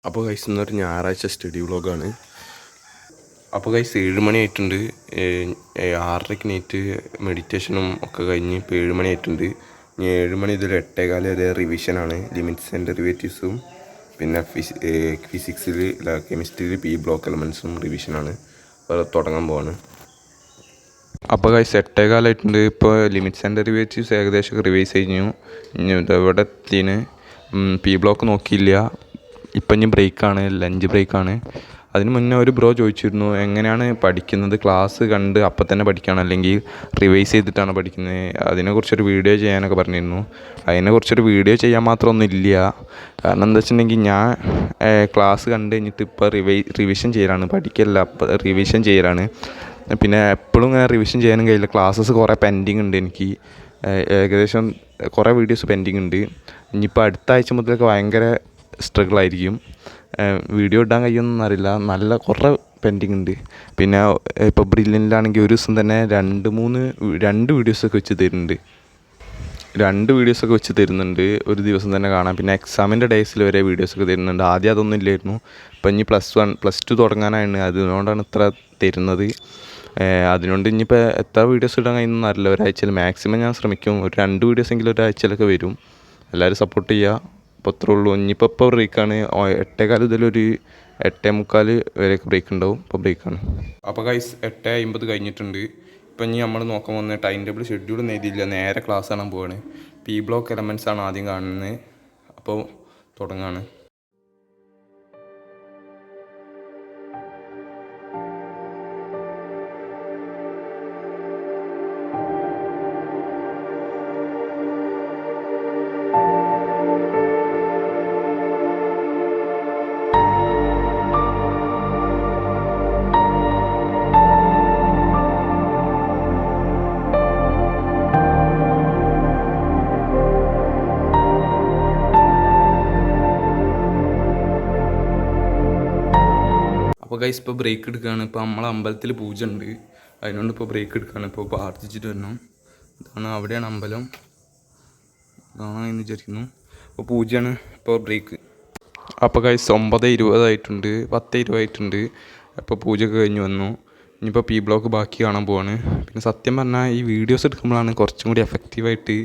അപ്പോൾ ഗൈസ് ഇന്നൊരു ഞായറാഴ്ച സ്റ്റഡി വ്ളോഗാണ്. അപ്പോൾ ഗൈസ് 7 മണി ആയിട്ടുണ്ട്. 6:30 നീറ്റ് മെഡിറ്റേഷനും ഒക്കെ കഴിഞ്ഞ് ഇപ്പോൾ 7 മണി ആയിട്ടുണ്ട്. ഇനി 7 മണി മുതൽ 8:15 വരെ റിവിഷനാണ്. ലിമിറ്റ്സ് ആൻഡ് ഡെറിവേറ്റീവ്സും പിന്നെ ഫിസിക്സിൽ കെമിസ്ട്രിയിൽ പി ബ്ലോക്ക് എലമെൻസും റിവിഷനാണ്. അപ്പോൾ തുടങ്ങാൻ പോവാണ്. അപ്പോൾ ഗൈസ് 8:15 ആയിട്ടുണ്ട്. ഇപ്പോൾ ലിമിറ്റ്സ് ആൻഡ് ഡെറിവേറ്റീവ്സ് ഏകദേശം റിവൈസ് കഴിഞ്ഞു. ഇനി ഇവിടെ എത്തിന് പി ബ്ലോക്ക് നോക്കിയില്ല. ഇപ്പം ഇനി ബ്രേക്കാണ്, ലഞ്ച് ബ്രേക്കാണ്. അതിന് മുന്നേ ഒരു ബ്രോ ചോദിച്ചിരുന്നു എങ്ങനെയാണ് പഠിക്കുന്നത്, ക്ലാസ് കണ്ട് അപ്പം തന്നെ പഠിക്കുകയാണ് അല്ലെങ്കിൽ റിവൈസ് ചെയ്തിട്ടാണ് പഠിക്കുന്നത്, അതിനെക്കുറിച്ചൊരു വീഡിയോ ചെയ്യാനൊക്കെ പറഞ്ഞിരുന്നു. അതിനെക്കുറിച്ചൊരു വീഡിയോ ചെയ്യാൻ മാത്രമൊന്നും ഇല്ല. കാരണം എന്താ വെച്ചിട്ടുണ്ടെങ്കിൽ ഞാൻ ക്ലാസ് കണ്ട് കഴിഞ്ഞിട്ട് ഇപ്പോൾ റിവിഷൻ ചെയ്യലാണ്, പഠിക്കല്ല, റിവിഷൻ ചെയ്യലാണ്. പിന്നെ എപ്പോഴും ഞാൻ റിവിഷൻ ചെയ്യാനും കഴിയില്ല. ക്ലാസ്സസ് കുറേ പെൻഡിങ് ഉണ്ട് എനിക്ക്. ഏകദേശം കുറേ വീഡിയോസ് പെൻഡിങ് ഉണ്ട്. ഇനിയിപ്പോൾ അടുത്ത ആഴ്ച മുതലൊക്കെ ഭയങ്കര സ്ട്രഗിളായിരിക്കും. വീഡിയോ ഇടാൻ കഴിയുമെന്നൊന്നും അറിയില്ല. നല്ല കുറേ പെൻഡിങ് ഉണ്ട്. പിന്നെ ഇപ്പോൾ ബ്രില്യൻ്റിലാണെങ്കിൽ ഒരു ദിവസം തന്നെ രണ്ട് വീഡിയോസൊക്കെ വെച്ച് തരുന്നുണ്ട്. 2 വീഡിയോസൊക്കെ വെച്ച് തരുന്നുണ്ട് ഒരു ദിവസം തന്നെ കാണാം. പിന്നെ എക്സാമിൻ്റെ ഡേയ്സിൽ വരെ വീഡിയോസൊക്കെ തരുന്നുണ്ട്. ആദ്യം അതൊന്നും ഇല്ലായിരുന്നു. ഇപ്പം ഇനി +2 തുടങ്ങാനാണ്, അതുകൊണ്ടാണ് ഇത്ര തരുന്നത്. അതുകൊണ്ട് ഇനിയിപ്പോൾ എത്ര വീഡിയോസ് ഇടാൻ കഴിയുമെന്ന് അറിയില്ല. ഒരാഴ്ചയിൽ മാക്സിമം ഞാൻ ശ്രമിക്കും. ഒരു 2 വീഡിയോസെങ്കിലും ഒരാഴ്ചയിലൊക്കെ വരും. എല്ലാവരും സപ്പോർട്ട് ചെയ്യുക. അപ്പോൾ അത്രേ ഉള്ളൂ. ഇനിയിപ്പോൾ ബ്രേക്കാണ്. 8:15 മുതലൊരു 8:45 വരെയൊക്കെ ബ്രേക്ക് ഉണ്ടാവും. ഇപ്പോൾ ബ്രേക്കാണ്. അപ്പോൾ ഗൈസ് 8:50 കഴിഞ്ഞിട്ടുണ്ട്. ഇപ്പം ഇനി നമ്മൾ നോക്കാൻ പോകുന്ന ടൈം ടേബിൾ ഷെഡ്യൂളൊന്നും എഴുതിയില്ല, നേരെ ക്ലാസ് കാണാൻ പോവാണ്. പി ബ്ലോക്ക് എലമെൻറ്റ്സ് ആണ് ആദ്യം കാണുന്നത്. അപ്പോൾ തുടങ്ങാണ്. അപ്പോൾ ഗൈസ് ഇപ്പോൾ ബ്രേക്ക് എടുക്കുകയാണ്. ഇപ്പോൾ നമ്മളെ അമ്പലത്തിൽ പൂജ ഉണ്ട്, അതിനോണ്ട് ഇപ്പോൾ ബ്രേക്ക് എടുക്കുകയാണ്. ഇപ്പോൾ പ്രാർത്ഥിച്ചിട്ട് വരണം. ഇതാണ്, അവിടെയാണ് അമ്പലം, കാണാമെന്ന് വിചാരിക്കുന്നു. അപ്പോൾ പൂജയാണ്. ഇപ്പോൾ ബ്രേക്ക്. അപ്പോൾ ഗൈസ് 9:20 ആയിട്ടുണ്ട്, 10:20 ആയിട്ടുണ്ട്. അപ്പോൾ പൂജയൊക്കെ കഴിഞ്ഞ് വന്നു. ഇനിയിപ്പോൾ പി ബ്ലോക്ക് ബാക്കി കാണാൻ പോവാണ്. പിന്നെ സത്യം പറഞ്ഞാൽ ഈ വീഡിയോസ് എടുക്കുമ്പോഴാണ് കുറച്ചും കൂടി എഫക്റ്റീവായിട്ട്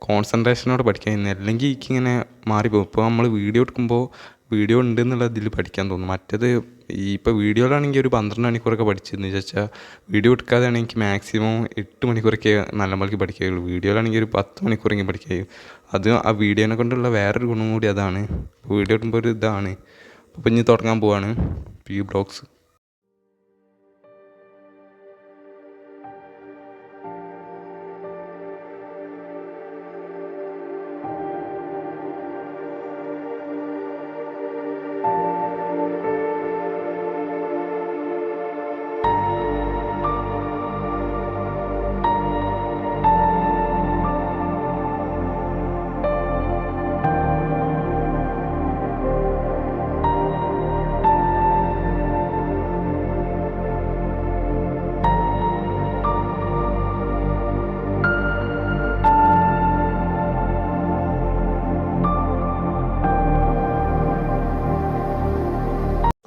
കോൺസെൻട്രേഷനോടെ പഠിക്കാൻ കഴിയുന്നത്. അല്ലെങ്കിൽ എനിക്കിങ്ങനെ മാറിപ്പോകും. ഇപ്പോൾ നമ്മൾ വീഡിയോ എടുക്കുമ്പോൾ വീഡിയോ ഉണ്ട് എന്നുള്ള ഇതിൽ പഠിക്കാൻ തോന്നും. മറ്റേത് ഇപ്പോൾ വീഡിയോയിലാണെങ്കിൽ ഒരു 12 മണിക്കൂറൊക്കെ പഠിച്ചെന്ന് വെച്ചാൽ വീഡിയോ എടുക്കാതെയാണെങ്കിൽ എനിക്ക് മാക്സിമം 8 മണിക്കൂറൊക്കെ നല്ല മണിക്ക് പഠിക്കുകയുള്ളൂ. വീഡിയോയിലാണെങ്കിൽ ഒരു 10 മണിക്കൂറെങ്കിലും പഠിക്കാൻ കഴിയും. അത് ആ വീഡിയോനെ കൊണ്ടുള്ള വേറൊരു ഗുണം കൂടി അതാണ്. വീഡിയോ ഇടുമ്പോൾ ഒരു ഇതാണ്. അപ്പോൾ ഇനി തുടങ്ങാൻ പോവാണ് പി ബ്ലോഗ്സ്.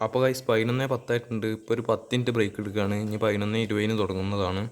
അപ്പോൾ ഗൈസ് 11:10 ആയിട്ടുണ്ട്. ഇപ്പോൾ ഒരു 10 മിനിറ്റ് ബ്രേക്ക് എടുക്കുകയാണ്. ഇനി 11:20 തുടങ്ങുന്നതാണ്.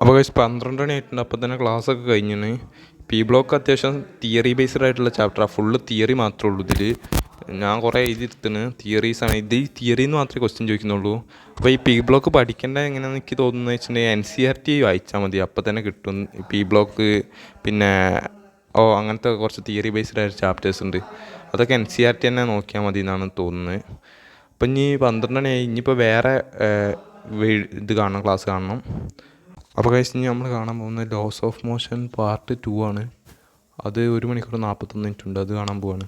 അപ്പോൾ ഗൈസ് 12 മണി ആയിട്ടുണ്ട്. അപ്പോൾ തന്നെ ക്ലാസ്സൊക്കെ കഴിഞ്ഞാണ്. പി ബ്ലോക്ക് അത്യാവശ്യം തിയറി ബേസ്ഡ് ആയിട്ടുള്ള ചാപ്റ്ററാണ്. ഫുള്ള് തിയറി മാത്രമേ ഉള്ളൂ ഇതിൽ. ഞാൻ കുറേ എഴുതിയെടുത്തിന് തിയറീസാണ്. ഇത് ഈ തിയറിന്ന് മാത്രമേ ക്വസ്റ്റ്യൻ ചോദിക്കുന്നുള്ളൂ. അപ്പോൾ ഈ പി ബ്ലോക്ക് പഠിക്കേണ്ടത് എങ്ങനെയാണെന്ന് എനിക്ക് തോന്നുന്നത് വെച്ചിട്ടുണ്ടെങ്കിൽ NCERT വായിച്ചാൽ മതി, അപ്പോൾ തന്നെ കിട്ടും. പി ബ്ലോക്ക് പിന്നെ അങ്ങനത്തെ കുറച്ച് തിയറി ബേസ്ഡ് ആയിട്ട് ചാപ്റ്റേഴ്സ് ഉണ്ട്. അതൊക്കെ NCERT തന്നെ നോക്കിയാൽ മതി എന്നാണ് തോന്നുന്നത്. അപ്പം ഇനി 12 മണിയായി. ഇനിയിപ്പോൾ വേറെ ഇത് കാണണം, ക്ലാസ് കാണണം. അപ്പോൾ ഗൈസ് ഇനി നമ്മൾ കാണാൻ പോകുന്നത് ലോസ് ഓഫ് മോഷൻ പാർട്ട് 2 ആണ്. അത് 1 മണിക്കൂർ 41 മിനിറ്റ് ഉണ്ട്. അത് കാണാൻ പോവാണ്.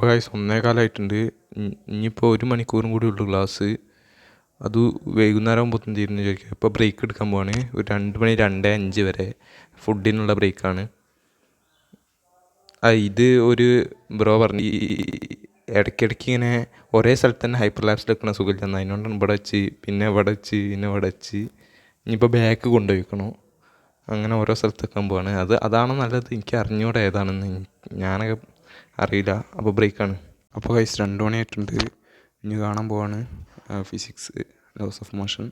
അപ്പോൾ ഗൈസ് 1:15 ഇനിയിപ്പോൾ 1 മണിക്കൂറും കൂടി ഉള്ളു ക്ലാസ്. അത് വൈകുന്നേരം ആകുമ്പോഴത്തേനും തീരുന്നു ചോദിക്കുക. ഇപ്പോൾ ബ്രേക്ക് എടുക്കാൻ പോവാണ്. ഒരു 2 മണി 2:05 വരെ ഫുഡിനുള്ള ബ്രേക്കാണ്. ഇത് ഒരു ബ്രോ പറഞ്ഞു ഈ ഇടയ്ക്കിടയ്ക്ക് ഇങ്ങനെ ഒരേ സ്ഥലത്ത് തന്നെ ഹൈപ്പർ ലാബ്സിൽ വെക്കണ സുഖമില്ലെന്ന്. അതിനോണ്ടാണ് ഇവിടെ വെച്ച് പിന്നെ ഇവിടെ വെച്ച് ഇനിയിപ്പോൾ ബാക്ക് കൊണ്ടുപോയിക്കണോ. അങ്ങനെ ഓരോ സ്ഥലത്ത് വെക്കാൻ പോവാണ്. അതാണ് നല്ലത്. എനിക്ക് അറിഞ്ഞൂടെ ഏതാണെന്ന്. ഞാനൊക്കെ അറിയില്ല. അപ്പോൾ ബ്രേക്കാണ്. അപ്പോൾ ഗൈസ് 2 മണിയായിട്ടുണ്ട്. ഇനി കാണാൻ പോവാണ് ഫിസിക്സ് ലോസ് ഓഫ് മോഷൻ.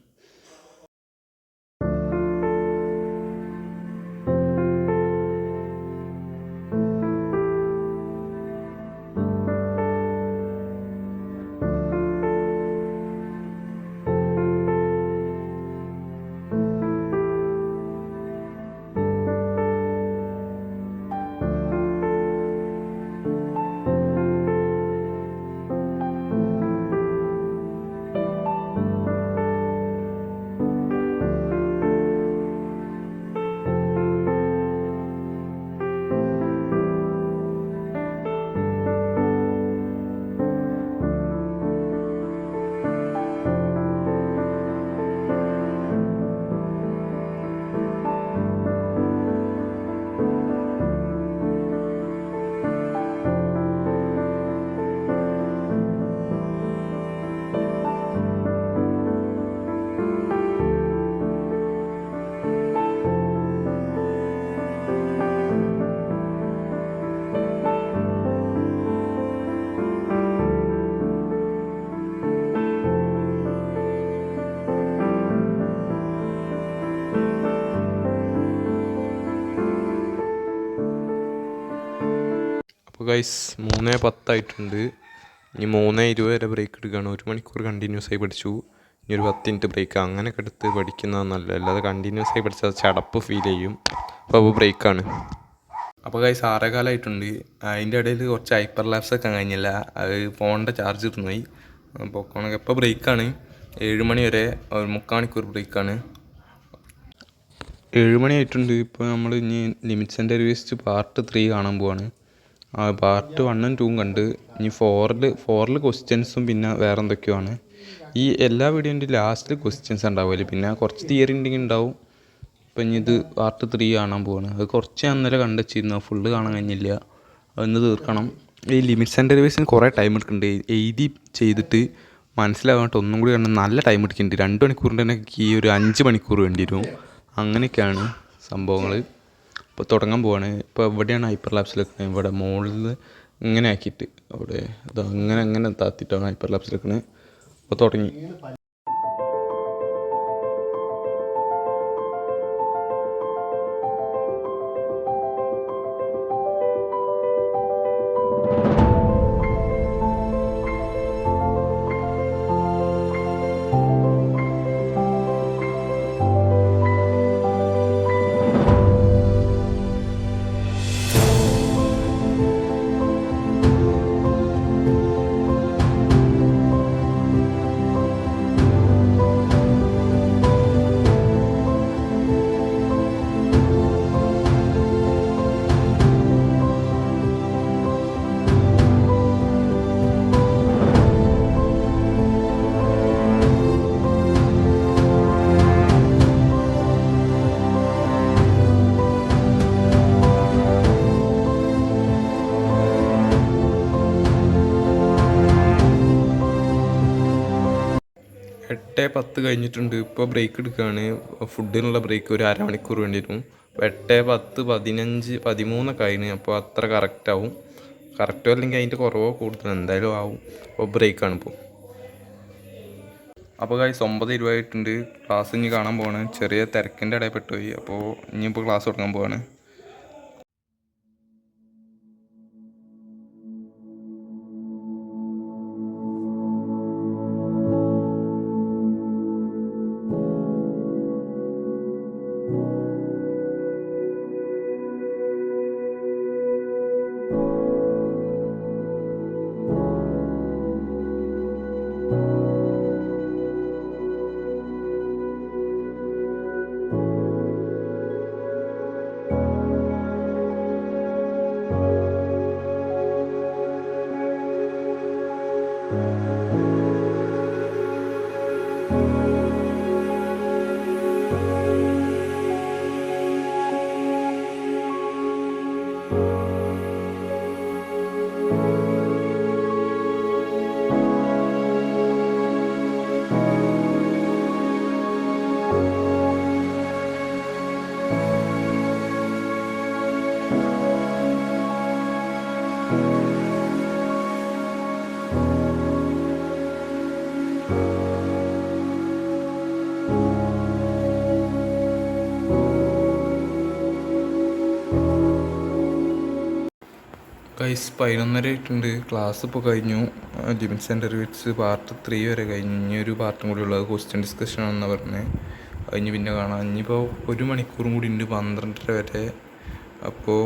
അപ്പോൾ ഗൈസ് 3:10 ഇനി 3:20 വരെ ബ്രേക്ക് എടുക്കുകയാണ്. 1 മണിക്കൂർ കണ്ടിന്യൂസ് ആയി പഠിച്ചു. ഇനി ഒരു 10 മിനിറ്റ് ബ്രേക്ക്. അങ്ങനെയൊക്കെ എടുത്ത് പഠിക്കുന്നതാണ് നല്ലത്. അല്ലാതെ കണ്ടിന്യൂസ് ആയി പഠിച്ചാൽ ചടപ്പ് ഫീൽ ചെയ്യും. അപ്പോൾ ബ്രേക്കാണ്. അപ്പോൾ ഗൈസ് 6:15 അതിൻ്റെ ഇടയിൽ കുറച്ച് ഹൈപ്പർ ലാബ്സ് ഒക്കെ കഴിഞ്ഞില്ല. അത് ഫോണിൻ്റെ ചാർജ് ഇരുന്നുപോയി. പൊക്കോണൊക്കെ ഇപ്പോൾ ബ്രേക്കാണ്. 7 മണി വരെ 3/4 മണിക്കൂർ ബ്രേക്കാണ്. 7 മണിയായിട്ടുണ്ട്. ഇപ്പോൾ നമ്മൾ ഇനി ലിമിറ്റ്സ് ആൻഡ് ഡെറിവേറ്റീവ്സ് പാർട്ട് 3 കാണാൻ പോവാണ്. പാർട്ട് 1ഉം 2ഉം കണ്ട് ഇനി 4ൽ ക്വസ്റ്റ്യൻസും പിന്നെ വേറെ എന്തൊക്കെയാണ്. ഈ എല്ലാ വീഡിയോൻ്റെ ലാസ്റ്റിൽ ക്വസ്റ്റ്യൻസ് ഉണ്ടാവുമല്ലോ. പിന്നെ കുറച്ച് തിയറി ഉണ്ടെങ്കിൽ ഉണ്ടാവും. ഇപ്പം ഇനി ഇത് പാർട്ട് 3 കാണാൻ പോവാണ്. അത് കുറച്ച് അന്നേരം കണ്ടുവച്ചിരുന്നു. ഫുള്ള് കാണാൻ കഴിഞ്ഞില്ല. അതൊന്ന് തീർക്കണം. ഈ ലിമിറ്റ്സ് ആൻഡ് ഡെറിവേറ്റീവ്സിന് കുറേ ടൈം എടുക്കുന്നുണ്ട്. എഴുതി ചെയ്തിട്ട് മനസ്സിലാകാനായിട്ട് ഒന്നും കൂടി കണ്ട് നല്ല ടൈം എടുക്കുന്നുണ്ട്. 2 മണിക്കൂറിൻ്റെ തന്നെ ഈ ഒരു 5 മണിക്കൂർ വേണ്ടി വരും. അങ്ങനെയൊക്കെയാണ് സംഭവങ്ങൾ. ഇപ്പോൾ തുടങ്ങാൻ പോവാണ്. ഇപ്പോൾ എവിടെയാണ് ഹൈപ്പർ ലാബ്സിൽ വെക്കുന്നത്? ഇവിടെ മുകളിൽ ഇങ്ങനെ ആക്കിയിട്ട് അവിടെ ഇത് അങ്ങനെ താത്തിയിട്ടാണ് ഹൈപ്പർ ലാബ്സിൽ വെക്കുന്നത്. അപ്പോൾ തുടങ്ങി. എട്ട് 10 കഴിഞ്ഞിട്ടുണ്ട്. ഇപ്പോൾ ബ്രേക്ക് എടുക്കുകയാണ്. ഫുഡിനുള്ള ബ്രേക്ക് ഒരു അരമണിക്കൂർ വേണ്ടി വരും. 8:10 15 13 കഴിഞ്ഞ്. അപ്പോൾ അത്ര കറക്റ്റാവും. കറക്റ്റോ അല്ലെങ്കിൽ അതിൻ്റെ കുറവോ കൂടുതൽ എന്തായാലും ആവും. അപ്പോൾ ബ്രേക്കാണ് ഇപ്പോൾ. അപ്പോൾ ഗൈസ് 9:20 ക്ലാസ് ഇനി കാണാൻ പോവാണ്. ചെറിയ തിരക്കിൻ്റെ ഇടയിൽ പെട്ടുപോയി. അപ്പോൾ ഇനിയിപ്പോൾ ക്ലാസ് തുടങ്ങാൻ പോവാണ്. ഗൈസ് 11:30 ആയിട്ടുണ്ട്. ക്ലാസ് ഇപ്പോൾ കഴിഞ്ഞു. ലിമിറ്റ് സെൻറ്റർ വിറ്റ്സ് പാർട്ട് 3 വരെ കഴിഞ്ഞു. ഇനി ഒരു പാർട്ടും കൂടി ഉള്ളത് ക്വസ്റ്റ്യൻ ഡിസ്കഷൻ ആണെന്ന് പറഞ്ഞത്. കഴിഞ്ഞ് പിന്നെ കാണാം. ഇനിയിപ്പോൾ 1 മണിക്കൂറും കൂടി ഉണ്ട് 12:30 വരെ. അപ്പോൾ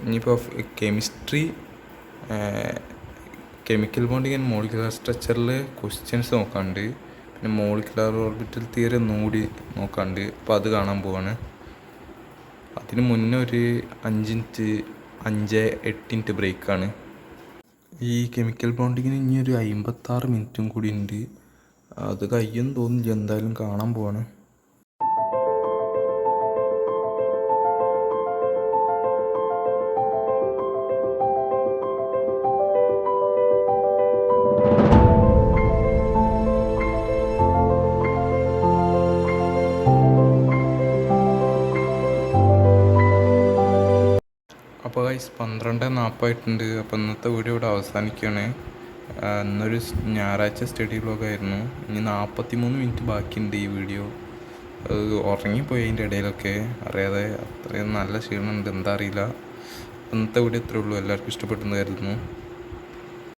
ഇനിയിപ്പോൾ chemistry, chemical bonding and molecular സ്ട്രക്ചറിൽ ക്വസ്റ്റ്യൻസ് നോക്കാണ്ട്, പിന്നെ മോളിക്കുലർ ഓർബിറ്റൽ തിയറി ഒന്നും കൂടി നോക്കാണ്ട്. അപ്പോൾ അത് കാണാൻ പോവാണ്. അതിന് മുന്നേ ഒരു 5-8 ബ്രേക്കാണ്. ഈ കെമിക്കൽ ബോണ്ടിങ്ങിന് ഇനി ഒരു 56 മിനിറ്റും കൂടി ഉണ്ട്. അത് കഴിയുമെന്ന് തോന്നുന്നില്ല. എന്തായാലും കാണാൻ പോവാണ്. അപ്പോൾ ഗൈസ് 12:40 അപ്പോൾ ഇന്നത്തെ വീഡിയോ ഇവിടെ അവസാനിക്കുകയാണ്. ഇന്നൊരു ഞായറാഴ്ച സ്റ്റഡി വ്ലോഗായിരുന്നു. ഇനി 43 മിനിറ്റ് ബാക്കിയുണ്ട് ഈ വീഡിയോ. ഉറങ്ങിപ്പോയി അതിൻ്റെ ഇടയിലൊക്കെ അറിയാതെ. അത്രയും നല്ല ക്ഷീണമുണ്ട്, എന്താ അറിയില്ല. ഇന്നത്തെ വീഡിയോ ഇത്രയേ ഉള്ളൂ. എല്ലാവർക്കും ഇഷ്ടപ്പെട്ടെന്ന് കരുതുന്നു.